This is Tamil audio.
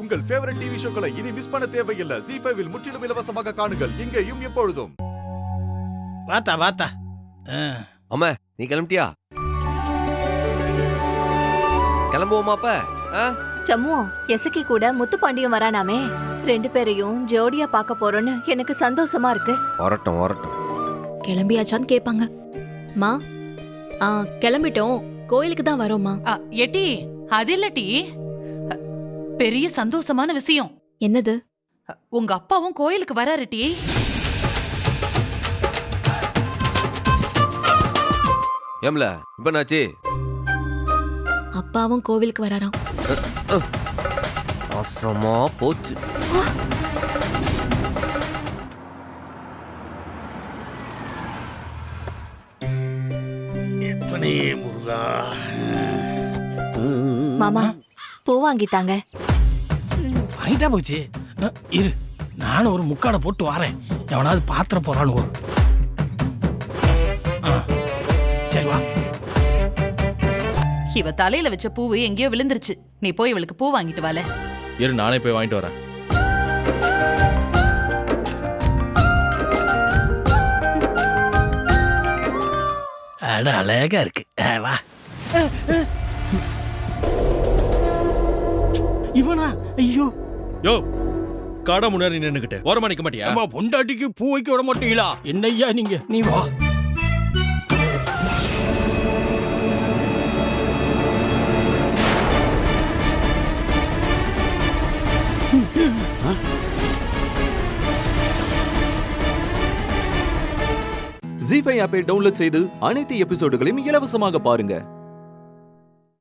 உங்கள் ஃபேவரட் டிவி ஷோக்களை இனி மிஸ் பண்ண தேவையில்லை. ZEE5 இல் முற்றிலும் இலவசமாக காணுங்கள். இங்கேயும் எப்பொழுதும். வாத்தா அம்மா நீ கிளம்பிட்டியா? கிளம்புவோமாப்ப? சம்மு எசக்கி கூட முத்துப்பாண்டியும் வரானாமே. 2 பேரையும் ஜோடியா பார்க்க போறோன்னு எனக்கு சந்தோஷமா இருக்கு. வரட்டும் வரட்டும். கிளம்பியாச்சான்னு கேட்பாங்க. மா கிளம்பிட்டோம், கோயிலுக்கு தான் வரோம்மா. எட்டி அது இல்லட்டி, பெரிய சந்தோஷமான விஷயம். என்னது? உங்க அப்பாவும் கோயிலுக்கு வராரு டி. ஏம்ல இப்ப நாச்சு? அப்பாவும் கோவிலுக்கு வராராம். அசமா போச்சு. எப்பனே முருகா. மாமா பூ வாங்கித்தாங்க. வாங்கிட்டா போச்சு. இரு, நானும் ஒரு முக்காடை போட்டு வரேன். எவனாவது பாத்திர போறானுவோ. சரி வா. இவ தலையில வச்ச பூவு எங்கேயோ விழுந்துருச்சு. நீ போய் இவளுக்கு பூ வாங்கிட்டு வால. இரு, நானே போய் வாங்கிட்டு வரேன். அட அழகா இருக்கு. வா. இவனா? ஐயோ, யோ, கடை முன்னாடி நின்னுகிட்டு ஓரமா நிக்க மாட்டியா? அம்மா பொண்டாட்டிக்கு பூ வைக்க விட மாட்டீங்களா? என்னய்யா நீங்க? நீ வா. ZEE5 ஆப்பை டவுன்லோட் செய்து அனைத்து எபிசோடுகளையும் இலவசமாக பாருங்க.